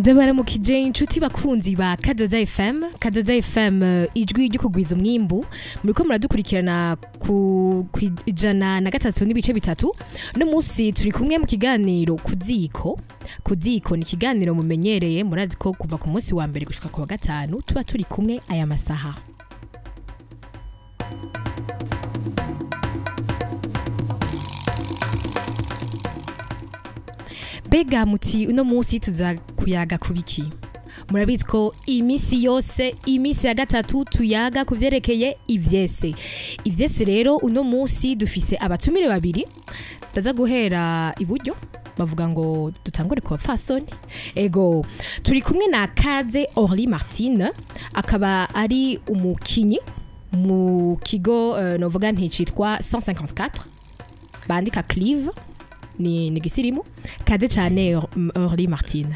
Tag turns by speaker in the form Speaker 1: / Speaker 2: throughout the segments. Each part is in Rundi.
Speaker 1: ndabaramukije inshuti bakunzi ba Kazoza FM. Kazoza FM ijwi ryo kugwiza umwimbu muriko muradukurikirana ku 103 n'ibice bitatu. No musi turi kumwe mu kiganiro KU.ZÍKO. KU.ZÍKO ni kiganiro mumenyereye murazi ko kuva ku munsi wa mbere gushika ku wa gatanu tuba turi kumwe aya masaha. Bega muti uno musi tuza kuyaga kubiki. Murabizi ko iminsi yose iminsi ya gatatu tuyaga kuvyerekeye ivyese. Ivyese rero uno musi dufise abatumire babiri. Ndaza guhera iburyo bavuga ngo dutangure ku bapfasoni. Ego turi kumwe na Kaze Orlie Martine akaba ari umukinyi mu kigo novuga nticitwa 154 bandika Clive ni gisirimu. Kaze cyane Orlie Martine.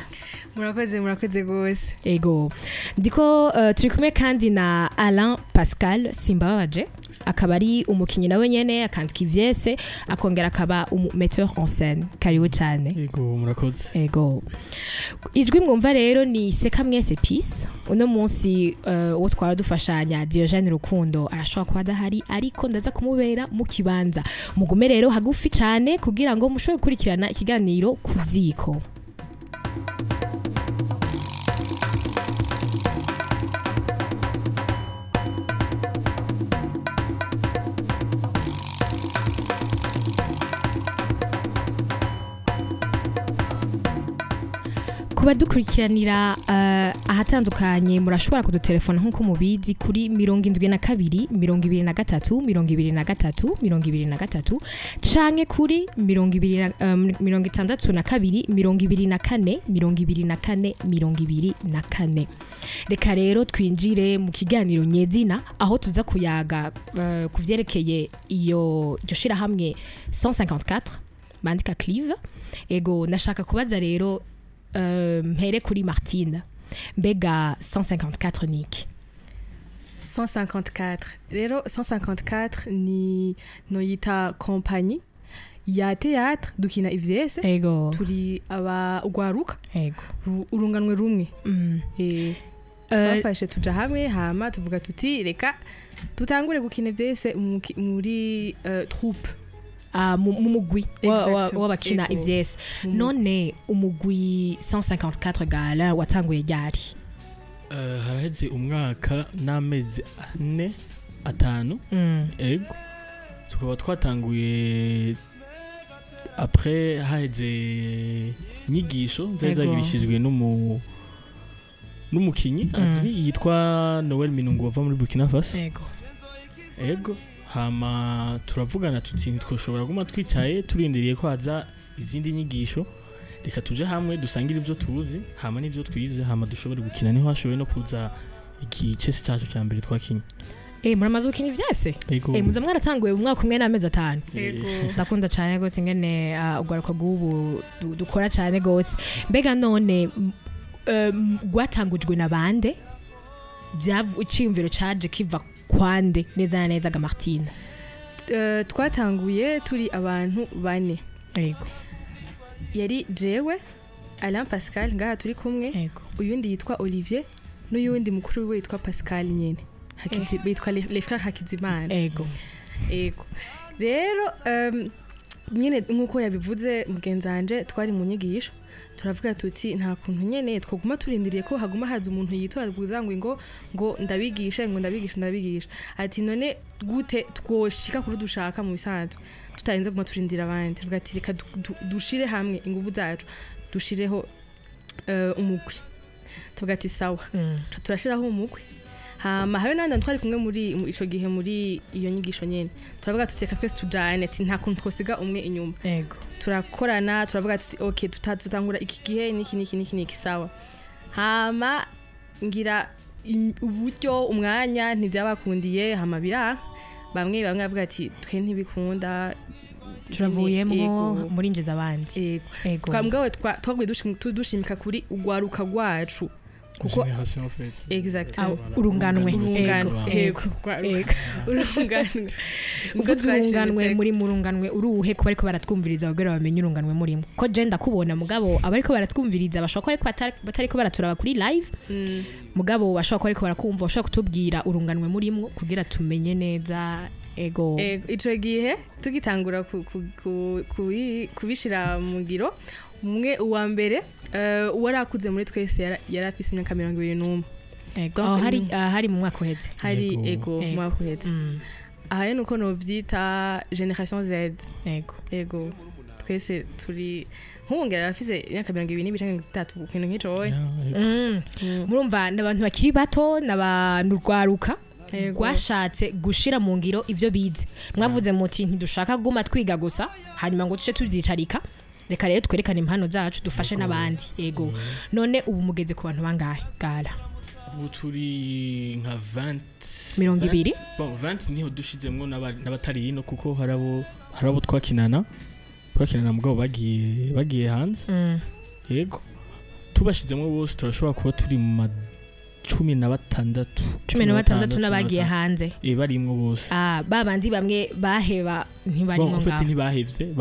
Speaker 2: Murakoze gose.
Speaker 1: Ego ndiko turi kumwe kandi na Alain Pascal Simbabaje akaba ari umukinyi nawe nyene akandika ivyese akongera akaba metteur en scène. Karibu cyane.
Speaker 3: Ego murakoze.
Speaker 1: Ego ijwi mwumva rero ni seka mwese peace. Uno munsi uwo twara dufashanya Diogene Rukundo arashobora kuba adahari ariko ndaza kumubera mu kibanza. Mugume rero hagufi cyane kugira ngo mushoboye gukurikirana ikiganiro KU.ZÍKO. Kubadukurikiranira ahatandukanye murashobora kudutelefona nkuko mubizi kuri 72 23 23 23 canke kuri 62 24 24. Reka rero twinjire mu kiganiro nyezina aho tuza kuyaga kuvyerekeye iyo joshira hamwe 154 bandika Clive. Ego nashaka kubaza rero mpere kuri Martine. Mbega 154 niki?
Speaker 2: 154 rero 154 ni noyita compagnie ya théâtre dukina ivyese.
Speaker 1: Ego
Speaker 2: turi aba ugwaruka.
Speaker 1: Ego
Speaker 2: urunganwe rumwe. Twafashe tuja hamwe hama tuvuga tuti reka tutangure gukina ivyese muri troupe
Speaker 1: Umugwi w'abakina ivyese. None umugwi 154 gala watanguye ryari?
Speaker 3: Haraheze umwaka n'amezi 4-5. Ego tukaba twatanguye après haheze inyigisho zazagirishijwe n'umukinyi azwi yitwa Noel Minungu wava muri Burkina Faso. Ego hama turavugana tuti twoshobora guma twicaye turindiriye ko haza izindi nyigisho reka tuje hamwe dusangira ivyo tuzi hama n'ivyo twize hama dushobore gukina niho hashoboye no kuza igice cyacu cya mbere twakinye.
Speaker 1: Muramaze gukina ivyese? Muza mwaratanguye mu mwaka umwe n'amezi 5. Ndakunda cyane gose ngene ugwaruka bw'ubu dukora cyane gose. Mbega none gwatangujwe na bande iciyumviro caje kiva kwande neza na neza ga Martine?
Speaker 2: Twatanguye turi abantu 4.
Speaker 1: Yego
Speaker 2: yari jewe Alain Pascal ngaha turi kumwe. Uyundi yitwa Olivier n'uyundi mukuru we yitwa Pascal nyene bitwa les frères Hakizimana.
Speaker 1: Ego
Speaker 2: rero nyene nkuko yabivuze mugenzanje twari mu nyigisho turavuga tuti nta kuntu nyene twoguma turindiriye ko haguma haza umuntu yitwaza ngo ndabigisha ati none gute twoshika kuri dushaka mu bisanzwe tutarinze guma turindira abandi. Tuvuga ati reka dushire hamwe ingufu zacu dushireho umugwi. Tuvuga ati sawa turashiraho umugwi hama hari nanda twari kumwe muri ico gihe muri iyo nyigisho nyene turavuga tuti reka twese tujane ati nta kuntu twosiga umwe inyuma. Turakorana turavuga tuti okay tutangura iki gihe niki sawa hama ngira uburyo umwanya ntivyabakundiye hama bira bamwe bavuga ati twe ntibikunda
Speaker 1: turavuyemo muri njeza abandi.
Speaker 2: Twambwawe twagwe dushimika kuri ugwaruka gwacu kuko
Speaker 3: exactement
Speaker 1: urunganwe. uvuze urunganwe muri murunganwe uruhe ko bariko baratwumviriza bagera bamenye urunganwe murimo ko je ndakubona mugabo abariko baratwumviriza bashobora ko batariko baraturaba kuri live mugabo bashobora ko ariko barakumva bashobora kutubwira urunganwe murimo kugira tumenye neza ego
Speaker 2: ico gihe tugitangura kubishira mu ngiro umwe uwa mbere warakuze muri twese yari afise imyaka 21
Speaker 1: ego hari mu mwaka uheze
Speaker 2: hari ego mu mwaka uheze aha nuko no vyita generation Z ego twese turi nkungera afise imyaka 22 kintu nk'ico
Speaker 1: murumva n'abantu bakiri bato n'abantu rwaruka gwashatse gushira mu ngiro ivyo bize mwavuze muti ntidushaka guma twiga gusa hanyuma ngo tuce tuvyicarika reka rero twerekane impano zacu dufashe n'abandi ego none ubu mugeze ku bantu bangahe gala
Speaker 3: ubu turi nka
Speaker 1: 20
Speaker 3: bon 20 niho dushizemwo n'abatari ino kuko harabo twakinana mugabo bagiye hanze yego tubashizemwo bose turashobora kuba turi mu 16
Speaker 1: n'abagiye hanze
Speaker 3: barimwo bose
Speaker 1: babanzi bamwe baheba ntibarimo
Speaker 3: ngabo ntibahevye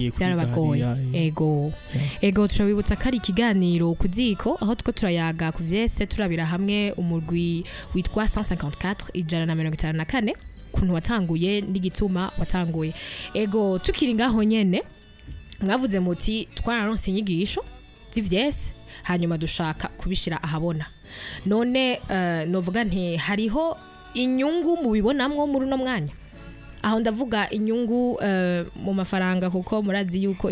Speaker 1: byarabagoye ego turabibutsa kari ikiganiro kuziko aho two turayaga ku vyese turabira hamwe umurwi witwa 154 154 kuntu watanguye n'igituma watanguye ego tukiri ngaho nyene mwavuze muti twararonse inyigisho z'ivyese hanyuma dushaka kubishira ahabona none novuga nti hariho inyungu mubibonamwo muri no mwanya aho ndavuga inyungu mu mafaranga kuko murazi yuko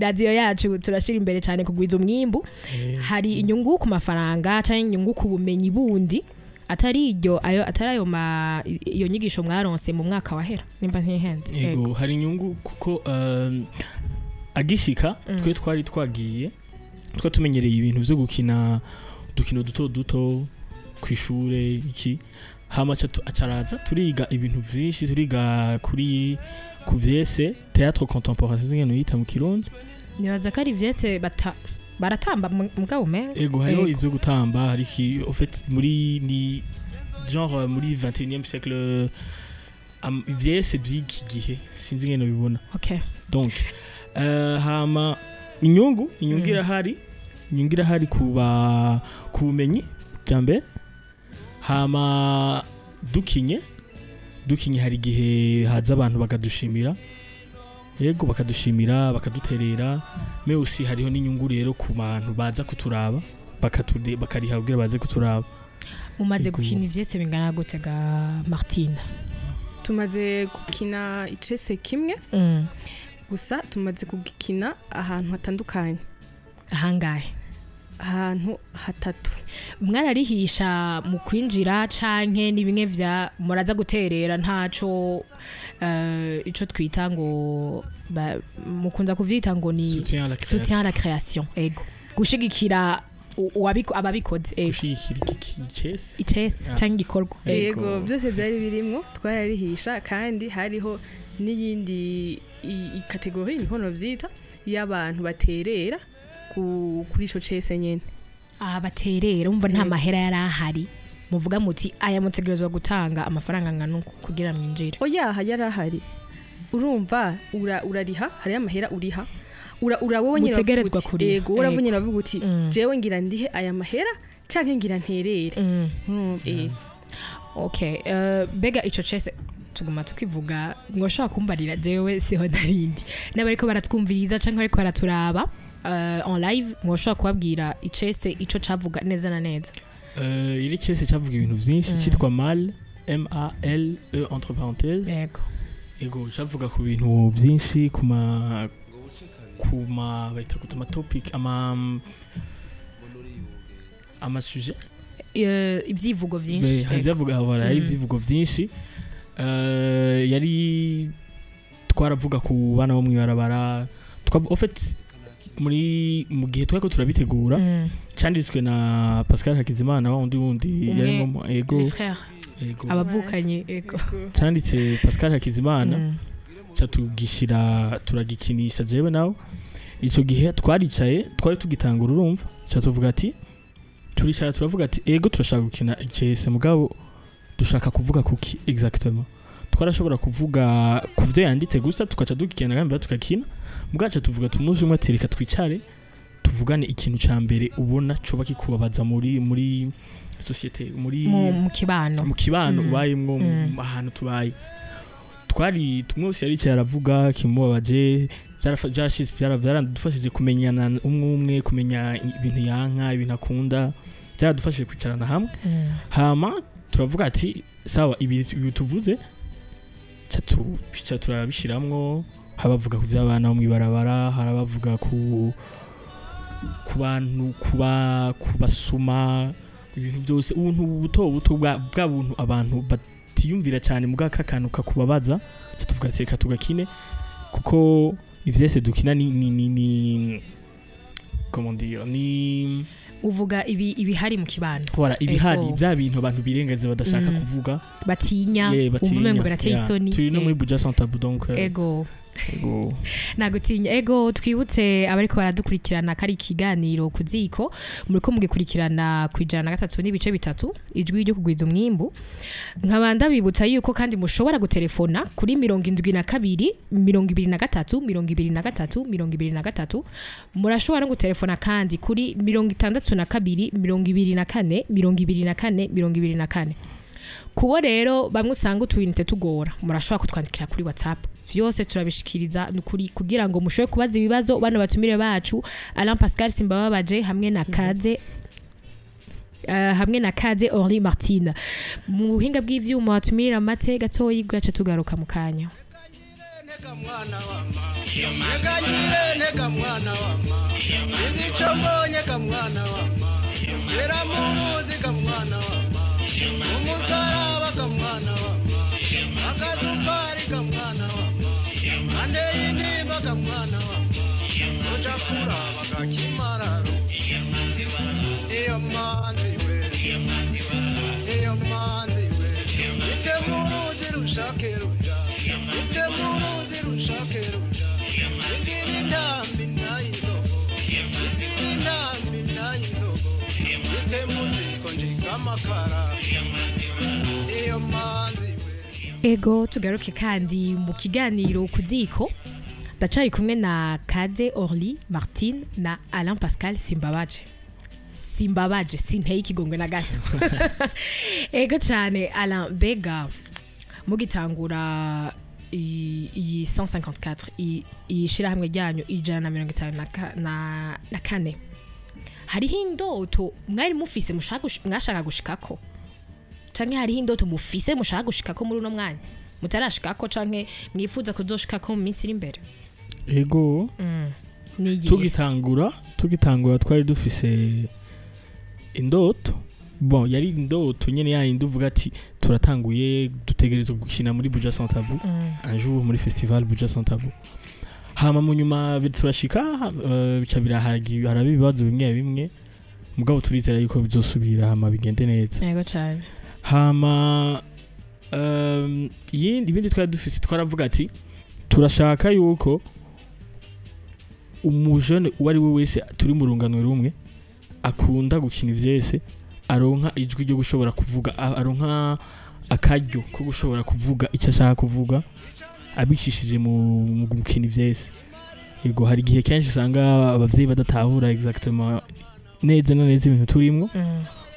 Speaker 1: radio yacu turashira imbere cyane kugwiza umwimbu hari inyungu ku mafaranga cyangwa inyungu ku bumenyi bundi atari iyo nyigisho mwaronse mu mwaka wahera nimba ntihenze
Speaker 3: yego hari inyungu kuko agishika twe twari twagiye tumenyereye ibintu byo gukina dukino duto kwishure iki hama acaraza turiga ibintu vyinshi turiga kuri ku vyese théâtre contemporain zingeno yita mu Kirundi
Speaker 1: nibaza ko ari vyese baratamba mugabo menga
Speaker 3: ego hariho ivyo gutamba hari en fait muri ni genre muri 21e siècle vyese vy'iki gihe sinzi ngeno bibona
Speaker 1: okay
Speaker 3: donc hama inyungu irahari kuba kubumenyi cyambere hama dukinye hari gihe haza abantu bakadushimira yego bakaduterera mais aussi hariho n'inyungu rero ku bantu baza kuturaba bakariha kugira baze kuturaba
Speaker 1: mumaze gukina ivyese bingana gutega Martina
Speaker 2: tumaze gukina icese kimwe gusa tumaze kugikina ahantu hatandukanye
Speaker 1: ahangahe
Speaker 2: ahantu hatatu
Speaker 1: mwararihisha mu kwinjira canke ni bimwe vya muraza guterera ntaco ico twita ngo mukunza kuvyita ngo ni soutien à la création ego gushigikira ababikoze
Speaker 3: gushigikira
Speaker 1: icese canke igikorwa
Speaker 2: ego byose byari birimo twararihisha kandi hariho n'iyindi kategori nikono vyita y'abantu baterera kuri ico cese nyene
Speaker 1: baterera umva nta mahera yari ahari muvuga muti aya mutegerezwa gutanga amafaranga ngano kugira mwinjire
Speaker 2: oya yari ahari urumva urariha hari amahera uriha wowe nyine
Speaker 1: mutegerezwa kuri
Speaker 2: ego uravuye navuga uti jewe ngira ndihe aya mahera canke ngira nterere
Speaker 1: okay bega ico cese tuguma tukivuga ngo shaka kumbarira jewe siho narindi nabariko baratwumviriza canke bariko baraturaba en live ngo shaka kubabwira icese ico cavuga neza na neza
Speaker 3: iri cese cavuga ibintu vyinshi cyitwa mal MALE entre parenthèses ego cavuga ku bintu vyinshi kuma baita kutama topic ama sujet
Speaker 1: ivyivugo vyinshi
Speaker 3: havyavuga habara ivyivugo vyinshi yari twaravuga ku bana bo mwibarabara en fait mu gihe twako turabitegura cyanditswe na Pascal Hakizimana wundi yarimo ego
Speaker 1: abavukanye ego
Speaker 3: cyanditse Pascal Hakizimana cyatugishira turagikinisha jewe nawe ico gihe twari tugitangura urumva cyatuvuga ati turavuga ati ego turashaka gukina icese mugabo dushaka kuvuga kuki exactement twarashobora kuvuga kuvyo yanditse gusa tukaca dukina gamba tukakina mugaca tuvuga tumuzi umwe atereka twicare tuvugane ikintu ca mbere ubona coba kikubabaza muri societe muri
Speaker 1: mu kibano
Speaker 3: ubayemwo ahantu tubaye twari tumwose yari cyaravuga kimubabaje byaradufashije kumenyana umwe kumenya ibintu yanka ibintu akunda byaradufashije kwicarana hamwe hama turavuga ati sawa ibi tuvuze turabishiramwo habavuga ku by'abana mu ibarabara harabavuga ku bantu kubasuma ibintu byose ubuntu buto bwa buntu abantu batiyumvira cyane mu gakakantu kakubabaza tuvuga ati reka tugakine kuko ivyese dukina ni comment dire ni
Speaker 1: uvuga ibihari mu kibano
Speaker 3: voilà ibihari bya bintu abantu birengaze badashaka kuvuga
Speaker 1: batinya uvume ngo birateye isoni
Speaker 3: turi no muri budget sans tabou donc
Speaker 1: ego nagutinya ego twibutse abariko baradukurikirana kari kiganiro kuziko muriko mugikurikirana kwijana na 3 n'ibice bitatu ijwi ryo kugwiza umwimbu nkabanda bibutsa yuko kandi mushobora gutelefona kuri 72 23 23 murashobora no gutelefona kandi kuri 62 24 24 kubo rero bamwe usanga utwinite tugora murashobora kutwandikira kuri WhatsApp vyose turabishikiriza nukuri kugira ngo mushobe kubaza ibibazo bano batumire bacu Alain Pascal Simbababaje hamwe na Kaze Orlie Martine mu buhinga bw'ivyuma batumirira mate gatoyi gace tugaruka mu kanya
Speaker 4: Kamwana wa Ojakura wakakimararo Iyo manzi we Itemuruzi rushake ruja Itemuruzi rushake ruja Itiri ndambi nayizogo Itiri ndambi nayizogo Itemuzi konjika makara Iyo manzi we
Speaker 1: Ego tugaruke kandi mu kiganiro kuziko Dacari kumwe na Kaze Orlie Martine na Alain Pascal Simbabaje sinteye ikigongwe na gato ego cyane Alain bega mugitangura iyi 154 ishira hamwe ryanyu ijana na 54 hariho indoto mwari mufise mwashaka gushikako canke hariho indoto mufise mushaka gushikako muri uno mwanya mutarashikako canke mwifuza kuzoshikako mu minsi iri imbere
Speaker 3: ego tugitangura twari dufise indoto bon yari indoto nyene yayindi uvuga ati turatanguye dutegerezwa gukina muri budget sans tabou un jour muri festival budget sans tabou hama mu nyuma turashika bicabira harabi bibazo bimwe mugabo turizera yuko bizosubira hama bigende neza
Speaker 1: yego cyane
Speaker 3: hama ibindi twari dufise twaravuga ati turashaka yuko umujene wari we wese turi mu rungano rumwe akunda gukina ivyese aronka ijwi ryo gushobora kuvuga aronka akaryo ko gushobora kuvuga icyo ashaka kuvuga abishishije mu gukina ivyese yego hari gihe kenshi usanga abavyeyi badatahura exactement neza na neza ibintu turimo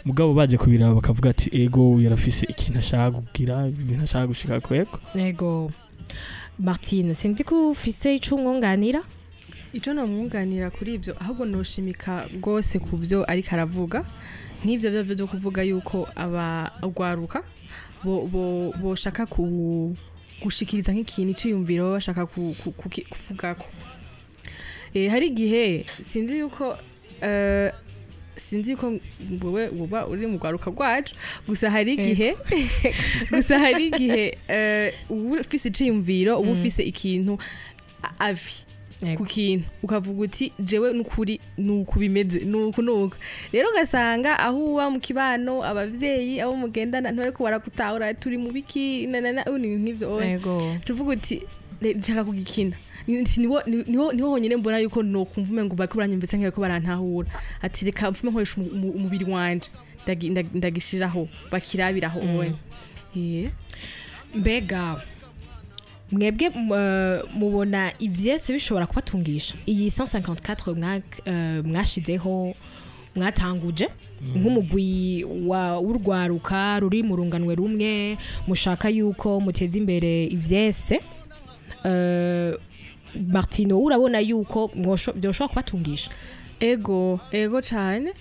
Speaker 3: mugabo baje kubiraba bakavuga ati ego yarafise ikintu ashaka kugira ibintu ashaka gushika kweko
Speaker 1: yego Martine sinzi ko ufise icumwunganira
Speaker 2: Ico no mwunganira kuri ivyo ahubwo noshimika gose kuvyo ariko aravuga nk'ivyo byo kuvuga yuko abagwaruka bo shaka gushikiriza nk'ikintu cyiyumviro bashaka kuvugako hari gihe sinzi yuko wewe uba uri mu gwaruka gwacu gusa hari gihe ubu ufise iciyumviro ubu ufise ikintu avi ku kintu ukavuga uti jewe n'ukuri nuko bimeze nuko rero ugasanga aho uba mu kibano abavyeyi abo mugendana ntibariko barakutahura turi mu biki n'ibyo tuvuga uti nshaka kugikina niho honyine mbona yuko no kumva umengo bariko baranyumvise nk'ako barantahura ati reka mfume nkoresha umubiri wanje ndagishiraho bakirabiraho owe
Speaker 1: mbega mwebwe mubona ivyese bishobora kubatungisha iyi 154 mwashizeho mwatanguje nk'umugwi w'urwaruka ruri mu runganwe rumwe mushaka yuko muteza imbere ivyese Martino urabona yuko byoshobora kubatungisha
Speaker 2: ego cyane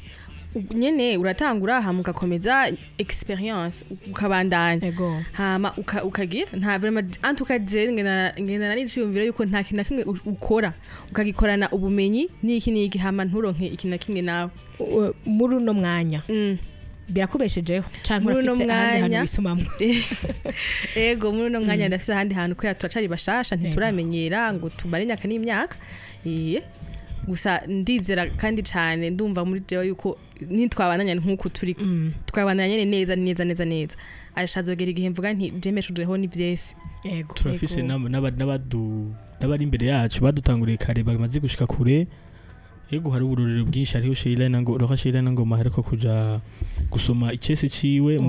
Speaker 2: nyene uratangura hama ugakomeza experience ukabandanya hama ukagira nta vraiment antukaje ngena n'iciyumviro yuko nta kintu kimwe ukora ukagikorana ubumenyi n'iki hama nturonke ikintu na kimwe nawe
Speaker 1: muri uno mwanya birakubeshejeho canke urafise ahandi hantu bisomamwe
Speaker 2: ego muri uno mwanya ndafise ahandi hantu ko turacari bashasha ntituramenyera ngo tumare imyaka n'imyaka gusa ndizera kandi cyane ndumva muri jewe yuko nitwabananya nkuko turi twabananya neza ashazogera igihe mvuga nti jemeshujeho n'ivyese
Speaker 1: yego
Speaker 3: turafise n'abari imbere yacu badutanguriye kare bamaze gushika kure yego hari uburorero bwinshi hariho Sheila nango mahereko kuja gusoma icyese ciwe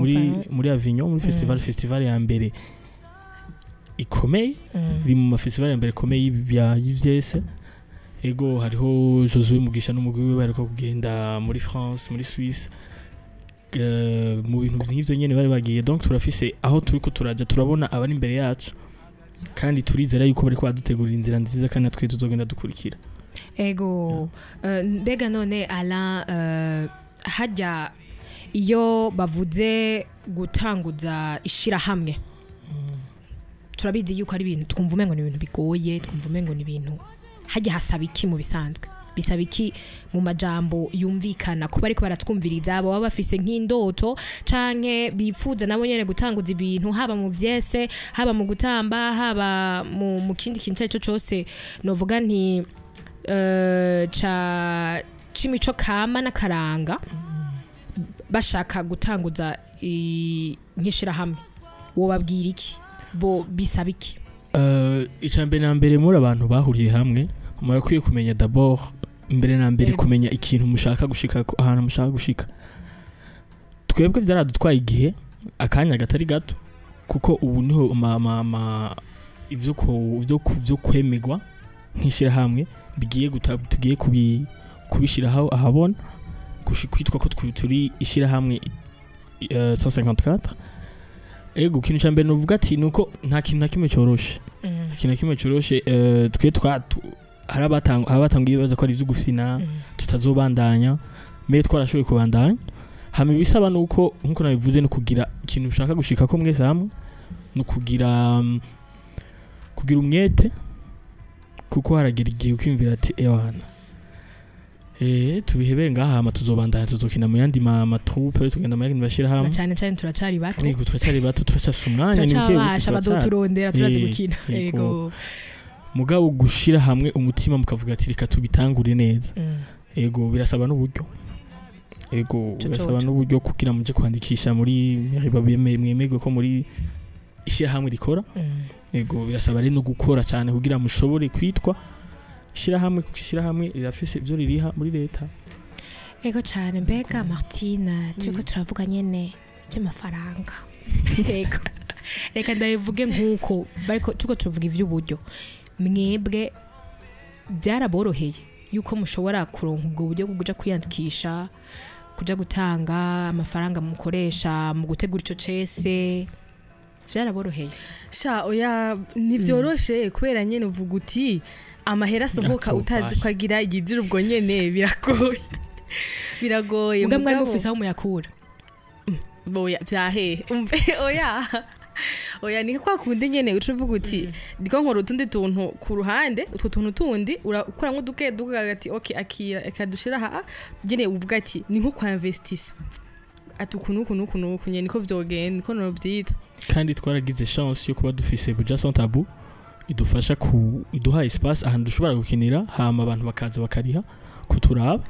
Speaker 3: muri Avignon muri festival ya mbere ikomeye iri mu festival ya mbere ikomeye y'ivyese ego hariho Josué Mugisha n'umugwi we bariko kugenda muri France muri Suisse mu bintu by'ivyo nyene bari bagiye donc turafise aho turiko turaja turabona abari imbere yacu kandi turizera yuko bariko badutegurira inzira nziza kandi natwe tuzogenda dukurikira
Speaker 1: ego mbega none Alain hajya iyo bavuze gutanguza ishirahamwe turabizi yuko ari ibintu twumva umengo ni ibintu bigoye twumva umengo ni ibintu hajya hasaba iki mu bisanzwe bisaba iki mu majambo yumvikana kuba ariko baratwumviriza abo baba bafise nk'indoto canke bifuza nabo nyene gutanguza ibintu haba mu vyese haba mu gutamba haba mu kindi kintu cyo cyose novuga nti c'imico kama n'akaranga bashaka gutanguza nk'ishirahamwe wobabwira iki bo bisaba iki
Speaker 3: icambere na mbere muri abantu bahuriye hamwe murakwiye kumenya d'abord mbere na mbere kumenya ikintu mushaka gushika ahantu mushaka gushika twebwe byaradutwaye igihe akanya gatari gato kuko ubu niho ivyo kwemegwa nkishira hamwe bigiye tugiye kubishiraho ahabona kwitwa ko turi ishira hamwe 154 ego kintu cyambere novuga ati nuko nta kintu nakimwe cyoroshe ikintu kimwe cyoroshe twe hari abatangiye baza ko ari ivyo gufina tutazobandanya me twarashoboye kubandanya hama bisaba nuko nkuko nabivuze no kugira ikintu ushaka gushika ko mwese hamwe no kugira umwete kuko haragira igihe ukimvira ati ewana tubihebe ngaha hama tuzobandanya tuzokina mu yandi matroupe tugenda mu yandi bashira hamwe
Speaker 1: cyane turacari bato
Speaker 3: yego turacari bato turacafite umwanya
Speaker 1: turacabasha bazoturondera turazi gukina yego
Speaker 3: mugabo gushira hamwe umutima mukavuga ati reka tubitangure neza yego birasaba n'uburyo yego birasaba n'uburyo kugira muje kwandikisha muri mwemegwe ko muri ishira hamwe rikora yego birasaba rero no gukora cyane kugira mushobore kwitwa shira hamwe kukishira hamwe rirafise ibyo ririha muri leta
Speaker 1: ego cyane mbega Martina turiko turavuga nyene by'amafaranga ego reka ndayivuge nkuko bariko turiko tuvuga ivy'uburyo mwebwe byaraboroheye yuko mushobora kuronka ubwo buryo bwo kuja kwiyandikisha kuja gutanga amafaranga mukoresha mu gutegura ico cese byaraboroheye
Speaker 2: sha oya nivyoroshe kubera nyene uvuga uti amahera sohoka utazi kwagira igidira ubwo nyene biragoye
Speaker 1: mugabo mwari mufise aho muyakura
Speaker 2: boya byahe umve oya ni kwa kundi nyene ucuvuga uti ndiko nkora utundi tuntu ku ruhande utwo tuntu tundi urakora nk'uduke hagati okay akira ekadushira ha nyene uvuga ati ni nko kwa investisa atukunuku nyene niko vyogenda niko no vyita
Speaker 3: kandi twaragize chance yo kuba dufise budget sans tabou idufasha iduha espace ahantu dushobora gukinira hama abantu bakaza bakariha kuturaba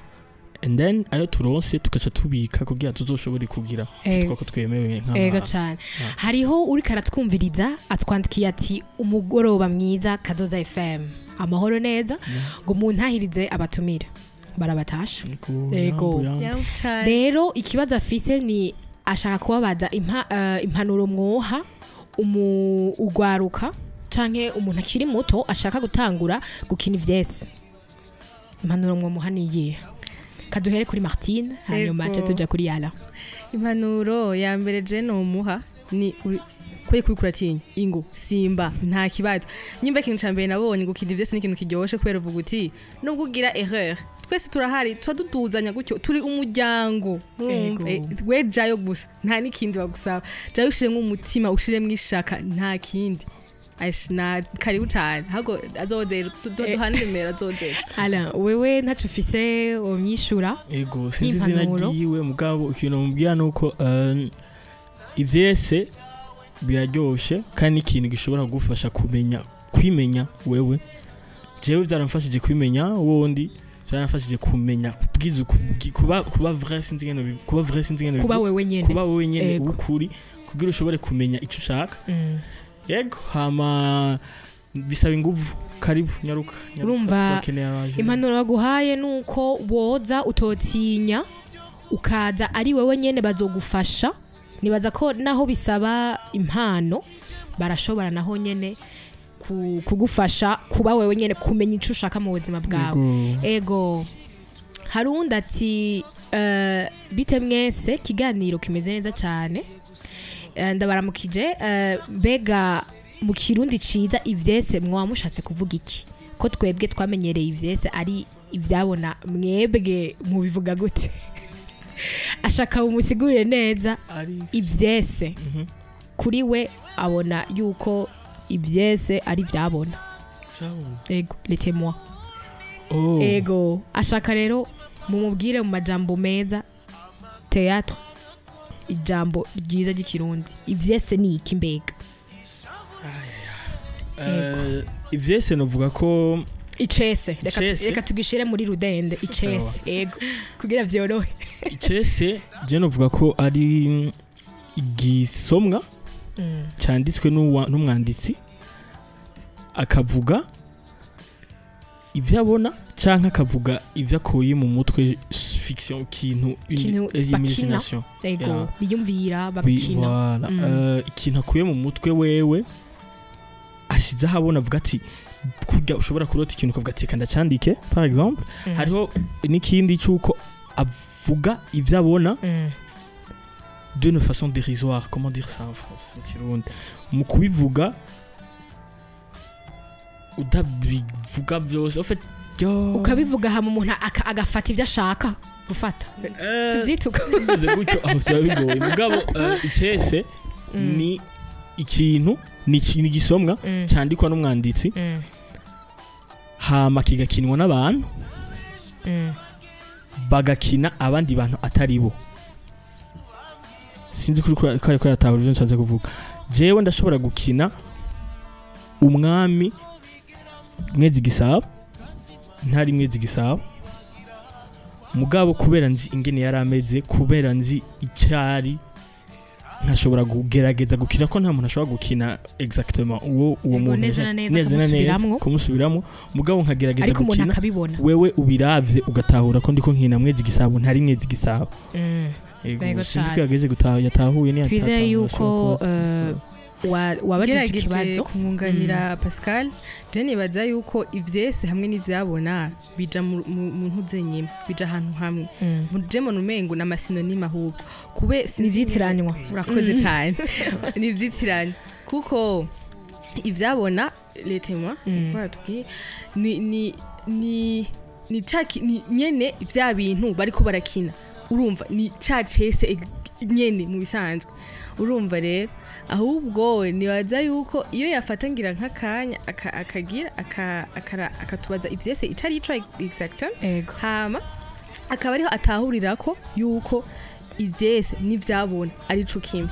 Speaker 3: and then ayo turonse tukaca tubika kugira tuzoshobore kugira twako twemewe
Speaker 1: ego cyane hariho uri karatwumviriza atwandikiye ati umugoroba mwiza Kazoza FM amahoro neza ngo muntahirize abatumira barabatasha ego rero ikibazo afise ni ashaka kubabaza impanuro mwoha ugwaruka canke umuntu akiri muto ashaka gutangura gukina ivyese impanuro mwomuhaniye kaduhere kuri Martine hanyuma tuja kuri Alain
Speaker 2: impanuro ya mbere je no muha ni kuri kuratinya ingo simba nta kibazo nyimba kintu cambere nabonye gukina ivyese n'ikintu kiryoshe kubera uvuga uti nubwo ugira erreur twese turahari twaduduzanya gutyo turi umuryango we jayo gusa nta nikindi bagusaba jayo ushiremo umutima ushiremo ishaka nta kindi na karibu cyane hago azodera duhana nimero azodera
Speaker 1: Alain wewe ntacu ufise umyishura
Speaker 3: ego sinzi izina giwe mugabo ikintu mubwira nuko ivyese biraryoshe kandi ikintu gishobora kugufasha kwimenya wewe jewe byaramfashije kwimenya wondi byaramfashije kumenya kubwiza kuba vrai sinzi ngene
Speaker 1: kuba wewe nyene
Speaker 3: ukuri kugira ushobore kumenya ico ushaka yego hama bisaba inguvu karibu nyaruka
Speaker 1: urumva impanuro baguhaye nuko woza utotinya ukaza ari wewe nyene bazogufasha nibaza ko naho bisaba impano barashobora naho nyene kugufasha kuba wewe nyene kumenya ico ushaka mu buzima bwawe ego harundi ati bite mwese kiganiro kimeze neza cyane ndabaramukije bega mu kirundi ciza ivyese mwamushatse kuvuga iki ko twebwe twamenyereye ivyese ari ivyabona mwebwe mu bivuga gute ashaka umusigurire neza ivyese kuri we abona yuko ivyese ari vyabona ego laissez-moi ego ashaka rero mumubwire mu majambo meza théâtre ijambo ryiza ry'ikirundi ivyese ni iki mbega
Speaker 3: ivyese novuga ko
Speaker 1: icese reka tugishire muri rudende icese ego kugira vyorohe
Speaker 3: icese je novuga ko ari igisomwa cyanditswe n'umwanditsi akavuga ivyo abona canke akavuga ivyo akoye mu mutwe fiction kintu imagination
Speaker 1: ego biyumvira babikina
Speaker 3: ikintu akuye mu mutwe wewe ashize ahabona avuga ati kurya ushobora kurota ikintu ukavuga ati kanda cyandike par exemple hariho n'ikindi cyuko avuga ivyo abona d'une façon dérisoire comment dire ça en France mu kubivuga udabivuga byose en fait
Speaker 1: ukabivuga hamwe umuntu agafata ivyo ashaka gufata tuvyituka
Speaker 3: bivuze gutyo aho byaba bigoye mugabo icese ni ikintu ni gisomwa cyandikwa n'umwanditsi hama kigakinwa n'abantu bagakina abandi bantu atari bo sinzi kuri ko yatahura ivyo nshatse kuvuga jewe ndashobora gukina umwami mwezi gisabo ntari mwezi gisabo mugabo kubera nzi ingene yarameze kubera nzi icyari ntashobora kugerageza gukina ko nta muntu ashobora gukina exactement uwo muntu
Speaker 1: neza
Speaker 3: kumusubiramo mugabo nkagerageza gukina wewe ubiravye ugatahura ko ndiko nkina mwezi gisabo ntari mwezi gisabo ego sinzi ko yageze yatahuye ni
Speaker 1: twizeye yuko wabajije ikibazo
Speaker 2: kumwunganira Pascal je nibaza yuko ivyese hamwe n'ivyabona bija mu ntuzenyema bija ahantu hamwe je mu numengo na masinonime ahubwo kube
Speaker 1: nivyitiranywa
Speaker 2: urakoze cyane nivyitiranywa kuko ivyabona letema batubwiye ni chaki nyene ivya bintu bariko barakina urumva ni cacese nyene mu bisanzwe urumva rero ahubwo nibaza yuko iyo yafatangira nk'akanya akagira akatubaza ivyese itari ico exactement hama akaba ariho atahurira ko yuko ivyese n'ivyabona ari co kimwe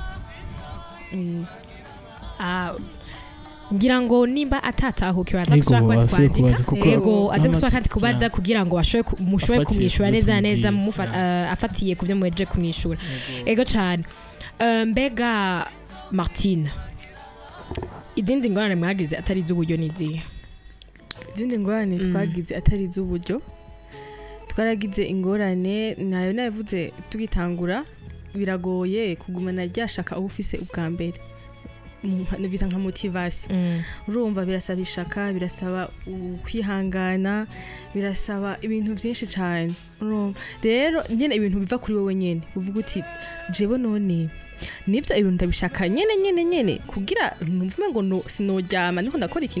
Speaker 1: ngira ngo nimba atatahukiwe aza gusubira kwandika yego aza gusubira kandi kubaza kugira ngo mushobore kumwishura neza neza afatiye kuvyo mweje kumwishura ego cyane mbega Martine izindi ngorane mwagize atari z'uburyo nizihe
Speaker 2: izindi ngorane twagize atari z'uburyo twaragize ingorane nayo navuze tugitangura biragoye kugumana ryashaka aho ufise ubwa mbere nibita nka motivation urumva birasaba ishaka birasaba kwihangana birasaba ibintu byinshi cyane rero nyene ibintu biva kuri wowe nyene uvuga uti jewe none nivyo ibintu ndabishaka nyene kugira numvume ngo sinoryama niko ndakora iki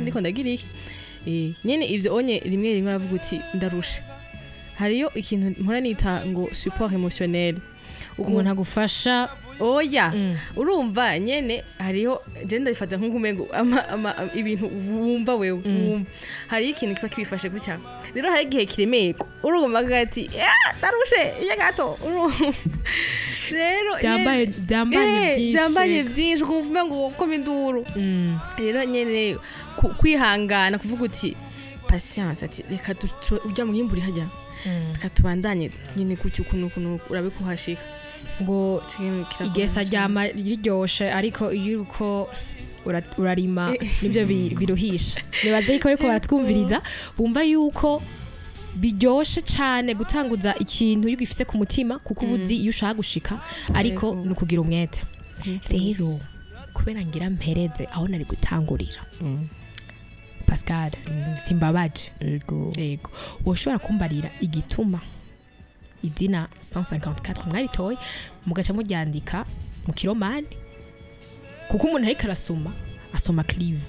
Speaker 2: niko ndagira iki nyene ivyo onye rimwe aravuga uti ndarusha hariyo ikintu mpora nita ngo support emotionnel
Speaker 1: umuntu agufasha
Speaker 2: oya urumva nyene hariho genda ifata nk'ukumengo ibintu wumva wewe hari ikintu kifa kibifashe gutya rero hari igihe kiremeko urumva gati darushe iya gato rero byambaye byinshi kumva ngo koma induru rero nyene kwihangana kuvuga uti patience ati reka ujya mu yimburi hajya tukatubandanye nyene kucyo kuno urabe kuhashika
Speaker 1: ngo igesa ryama riryoshe ariko iyo uko urarima nivyo biruhisha nibaze ko ariko baratwumviriza bumva yuko biryoshe cyane gutanguza ikintu yugifise ku mutima kuko ubuzi iyo ushaka gushika ariko nukugira umwete rero kubera ngira mpereze aho nari gutangurira Pascal simbabaje yego woshobora kumbarira igituma idina 154 mwaritoye mugaca muryandika mu kiromani kuko umuntu ariko asoma clive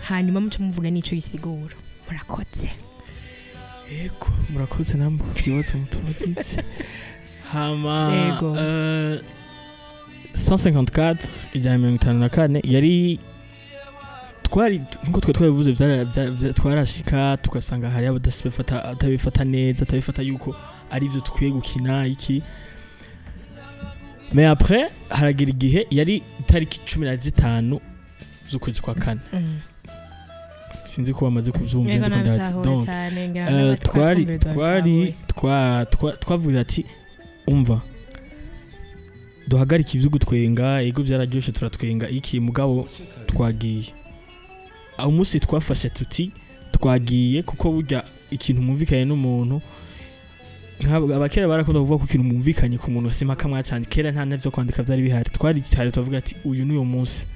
Speaker 1: hanyuma muco muvuga nico gisigura murakotse
Speaker 3: yego murakoze namwe kibazo mutubazitse hama 154 ijana 54 yari twari nko twabivuze twarashika tugasanga hari atabifata neza atabifata yuko ari byo tukwiye gukina iki mais après haragira igihe yari itariki 15 z'ukwezi kwa kane sinzi ko bamaze kuvyumva donc twavugira ati umva duhagarika ivyo gutwenga ego byararyoshe turatwenga iki mugabo twagiye aho musi twafashe tuti twagiye kuko burya ikintu mumvikanye n'umuntu abakera barakunda kuvuga ko ikintu mumvikanye ku muntu sima kamwa cyane kera nta navyo kwandika vyari bihari twari cyane tuvuga ati uyu n'uyo munsi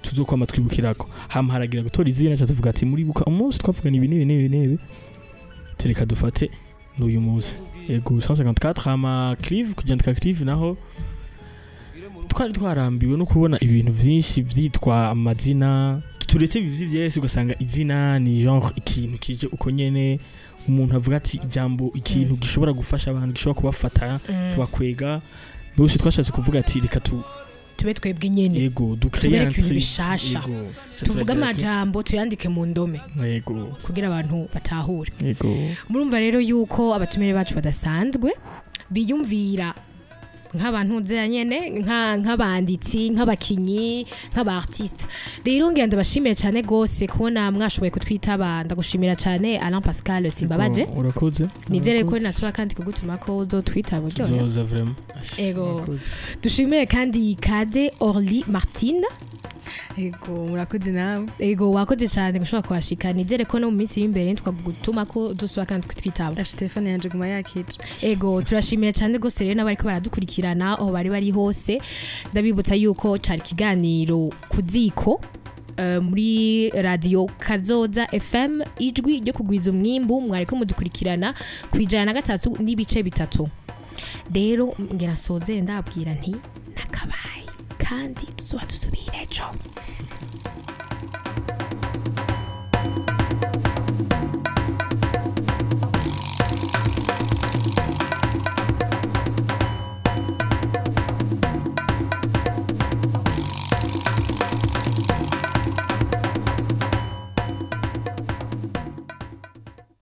Speaker 3: tuzokwama twibukirako haragira gutora izina cyo tuvuga ati muri buka umunsi twavugana ibi tereka dufate n'uyu munsi yego 154 hama clive kujandika clive naho twari twarambiwe no kubona ibintu byinshi byitwa amazina turetse bivyi vyese ugasanga izina ni genre ikintu kije uko nyene umuntu avuga ati ijambo ikintu gishobora gufasha abantu gishobora kubafata kibakwega bose twashatse kuvuga ati reka
Speaker 1: tube twebwe nyene
Speaker 3: yego ducreate
Speaker 1: ibintu bishasha tuvuga amajambo tuyandike mu ndome
Speaker 3: yego
Speaker 1: kugira abantu batahure
Speaker 3: yego
Speaker 1: murumva rero yuko abatumire bacu badasanzwe biyumvira nk'abantu nyene nk'abanditsi nk'abakinyi nk'abartiste rero ngira ndabashimira cyane gose kubona mwashoboye kutwitaba ndagushimira cyane Alain Pascal simbabaje
Speaker 3: urakoze
Speaker 1: nizere ko nasura kandi kugutuma ko zo twitaba ryo
Speaker 3: zoza vraiment
Speaker 1: ego dushimire kandi Kade Orlie Martine
Speaker 2: ego murakoze nawe
Speaker 1: ego wakoze cyane gushobora kwashika nizere ko no mu minsi y'imbere twagutuma ko dusubira kandi twitaba
Speaker 2: Stefane yanje guma yakije
Speaker 1: ego turashimiye cyane gose rero n'abari ko baradukurikirana aho bari hose ndabibutsa yuko cari kiganiro KU.ZÍKO muri radio Kazoza FM ijwi ryo kugwiza umwimbu mwari ko mudukurikirana kwijana na 3 n'ibice bitatu rero ngena sozere ndabwira nti nakabaye kandi tuzoba dusubira ejo